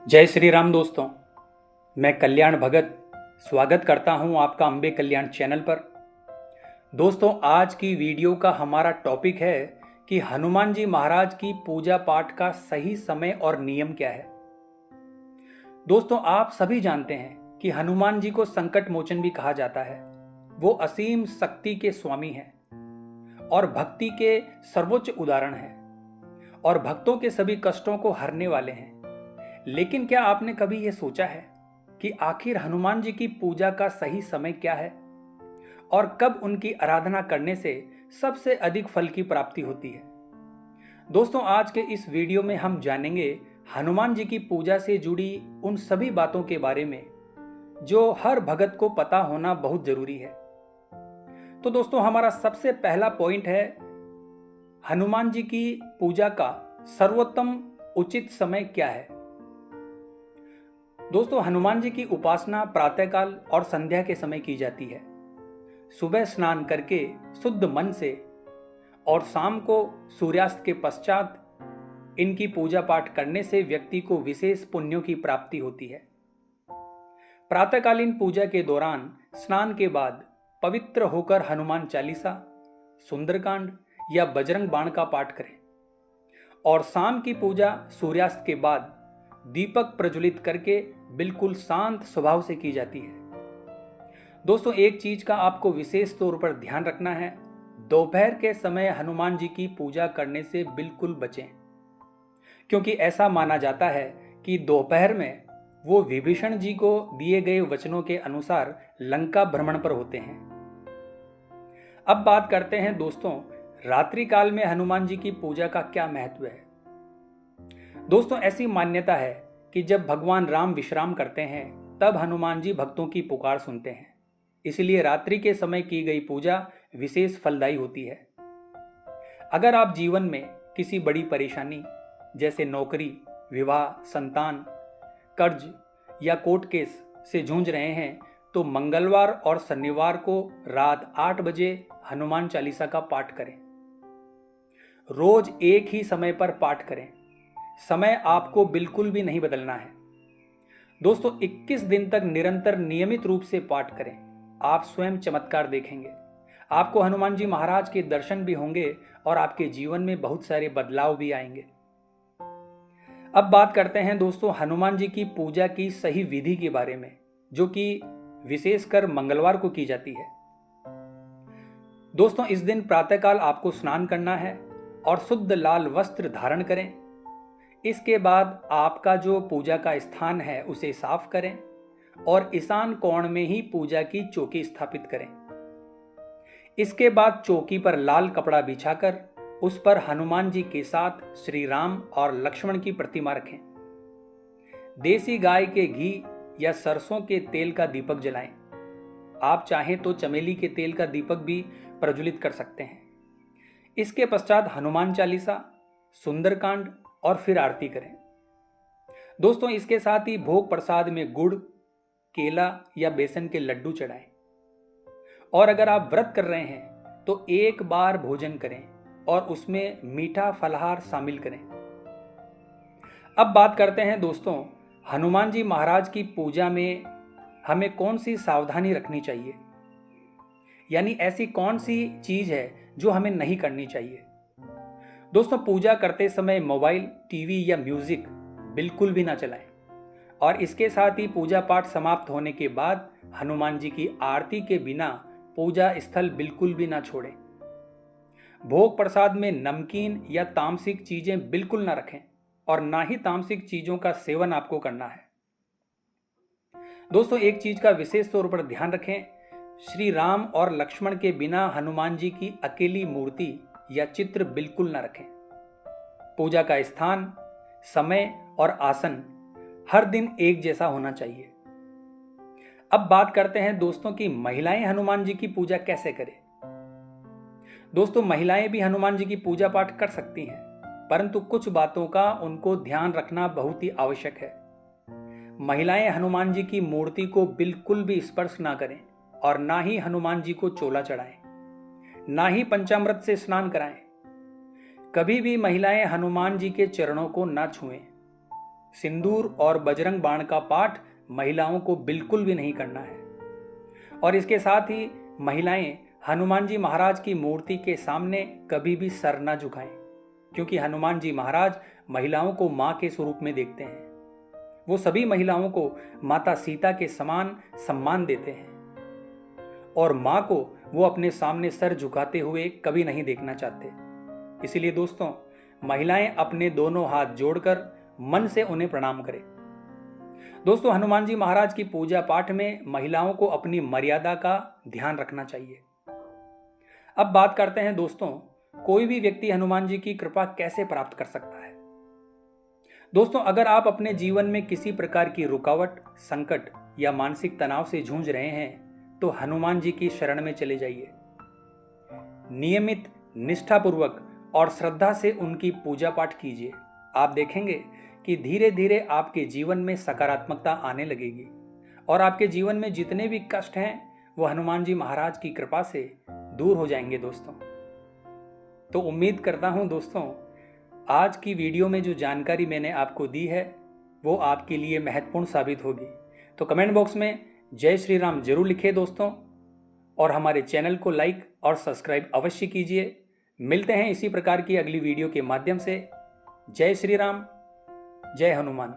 जय श्री राम दोस्तों। मैं कल्याण भगत स्वागत करता हूं आपका अंबे कल्याण चैनल पर। दोस्तों, आज की वीडियो का हमारा टॉपिक है कि हनुमान जी महाराज की पूजा पाठ का सही समय और नियम क्या है। दोस्तों, आप सभी जानते हैं कि हनुमान जी को संकट मोचन भी कहा जाता है। वो असीम शक्ति के स्वामी हैं और भक्ति के सर्वोच्च उदाहरण हैं और भक्तों के सभी कष्टों को हरने वाले हैं। लेकिन क्या आपने कभी यह सोचा है कि आखिर हनुमान जी की पूजा का सही समय क्या है और कब उनकी आराधना करने से सबसे अधिक फल की प्राप्ति होती है। दोस्तों, आज के इस वीडियो में हम जानेंगे हनुमान जी की पूजा से जुड़ी उन सभी बातों के बारे में जो हर भगत को पता होना बहुत जरूरी है। तो दोस्तों, हमारा सबसे पहला पॉइंट है हनुमान जी की पूजा का सर्वोत्तम उचित समय क्या है। दोस्तों, हनुमान जी की उपासना प्रातःकाल और संध्या के समय की जाती है। सुबह स्नान करके शुद्ध मन से और शाम को सूर्यास्त के पश्चात इनकी पूजा पाठ करने से व्यक्ति को विशेष पुण्यों की प्राप्ति होती है। प्रातःकालीन पूजा के दौरान स्नान के बाद पवित्र होकर हनुमान चालीसा, सुंदरकांड या बजरंग बाण का पाठ करें और शाम की पूजा सूर्यास्त के बाद दीपक प्रज्वलित करके बिल्कुल शांत स्वभाव से की जाती है। दोस्तों, एक चीज का आपको विशेष तौर पर ध्यान रखना है, दोपहर के समय हनुमान जी की पूजा करने से बिल्कुल बचें, क्योंकि ऐसा माना जाता है कि दोपहर में वो विभीषण जी को दिए गए वचनों के अनुसार लंका भ्रमण पर होते हैं। अब बात करते हैं दोस्तों, रात्रि काल में हनुमान जी की पूजा का क्या महत्व है। दोस्तों, ऐसी मान्यता है कि जब भगवान राम विश्राम करते हैं तब हनुमान जी भक्तों की पुकार सुनते हैं। इसलिए रात्रि के समय की गई पूजा विशेष फलदायी होती है। अगर आप जीवन में किसी बड़ी परेशानी जैसे नौकरी, विवाह, संतान, कर्ज या कोर्ट केस से जूझ रहे हैं तो मंगलवार और शनिवार को रात 8 बजे हनुमान चालीसा का पाठ करें। रोज एक ही समय पर पाठ करें। समय आपको बिल्कुल भी नहीं बदलना है। दोस्तों, 21 दिन तक निरंतर नियमित रूप से पाठ करें। आप स्वयं चमत्कार देखेंगे। आपको हनुमान जी महाराज के दर्शन भी होंगे और आपके जीवन में बहुत सारे बदलाव भी आएंगे। अब बात करते हैं दोस्तों हनुमान जी की पूजा की सही विधि के बारे में, जो कि विशेषकर मंगलवार को की जाती है। दोस्तों, इस दिन प्रातःकाल आपको स्नान करना है और शुद्ध लाल वस्त्र धारण करें। इसके बाद आपका जो पूजा का स्थान है उसे साफ करें और ईशान कोण में ही पूजा की चौकी स्थापित करें। इसके बाद चौकी पर लाल कपड़ा बिछाकर उस पर हनुमान जी के साथ श्री राम और लक्ष्मण की प्रतिमा रखें। देसी गाय के घी या सरसों के तेल का दीपक जलाएं। आप चाहें तो चमेली के तेल का दीपक भी प्रज्वलित कर सकते हैं। इसके पश्चात हनुमान चालीसा, सुंदरकांड और फिर आरती करें। दोस्तों, इसके साथ ही भोग प्रसाद में गुड़, केला या बेसन के लड्डू चढ़ाएं। और अगर आप व्रत कर रहे हैं तो एक बार भोजन करें और उसमें मीठा फलाहार शामिल करें। अब बात करते हैं दोस्तों हनुमान जी महाराज की पूजा में हमें कौन सी सावधानी रखनी चाहिए, यानी ऐसी कौन सी चीज है जो हमें नहीं करनी चाहिए। दोस्तों, पूजा करते समय मोबाइल, टीवी या म्यूजिक बिल्कुल भी ना चलाएं और इसके साथ ही पूजा पाठ समाप्त होने के बाद हनुमान जी की आरती के बिना पूजा स्थल बिल्कुल भी ना छोड़ें। भोग प्रसाद में नमकीन या तामसिक चीजें बिल्कुल ना रखें और ना ही तामसिक चीजों का सेवन आपको करना है। दोस्तों, एक चीज का विशेष तौर पर ध्यान रखें, श्री राम और लक्ष्मण के बिना हनुमान जी की अकेली मूर्ति या चित्र बिल्कुल न रखें। पूजा का स्थान, समय और आसन हर दिन एक जैसा होना चाहिए। अब बात करते हैं दोस्तों कि महिलाएं हनुमान जी की पूजा कैसे करें। दोस्तों, महिलाएं भी हनुमान जी की पूजा पाठ कर सकती हैं, परंतु कुछ बातों का उनको ध्यान रखना बहुत ही आवश्यक है। महिलाएं हनुमान जी की मूर्ति को बिल्कुल भी स्पर्श ना करें और ना ही हनुमान जी को चोला चढ़ाएं, ना ही पंचामृत से स्नान कराएं। कभी भी महिलाएं हनुमान जी के चरणों को ना छुएं। सिंदूर और बजरंग बाण का पाठ महिलाओं को बिल्कुल भी नहीं करना है। और इसके साथ ही महिलाएं हनुमान जी महाराज की मूर्ति के सामने कभी भी सर न झुकाएं, क्योंकि हनुमान जी महाराज महिलाओं को मां के स्वरूप में देखते हैं। वो सभी महिलाओं को माता सीता के समान सम्मान देते हैं और मां को वो अपने सामने सर झुकाते हुए कभी नहीं देखना चाहते। इसीलिए दोस्तों, महिलाएं अपने दोनों हाथ जोड़कर मन से उन्हें प्रणाम करें। दोस्तों, हनुमान जी महाराज की पूजा पाठ में महिलाओं को अपनी मर्यादा का ध्यान रखना चाहिए। अब बात करते हैं दोस्तों, कोई भी व्यक्ति हनुमान जी की कृपा कैसे प्राप्त कर सकता है। दोस्तों, अगर आप अपने जीवन में किसी प्रकार की रुकावट, संकट या मानसिक तनाव से जूझ रहे हैं तो हनुमान जी की शरण में चले जाइए। नियमित, निष्ठापूर्वक और श्रद्धा से उनकी पूजा पाठ कीजिए। आप देखेंगे कि धीरे धीरे आपके जीवन में सकारात्मकता आने लगेगी और आपके जीवन में जितने भी कष्ट हैं वो हनुमान जी महाराज की कृपा से दूर हो जाएंगे दोस्तों। तो उम्मीद करता हूं दोस्तों, आज की वीडियो में जो जानकारी मैंने आपको दी है वो आपके लिए महत्वपूर्ण साबित होगी। तो कमेंट बॉक्स में जय श्री राम जरूर लिखिए दोस्तों, और हमारे चैनल को लाइक और सब्सक्राइब अवश्य कीजिए। मिलते हैं इसी प्रकार की अगली वीडियो के माध्यम से। जय श्री राम, जय हनुमान।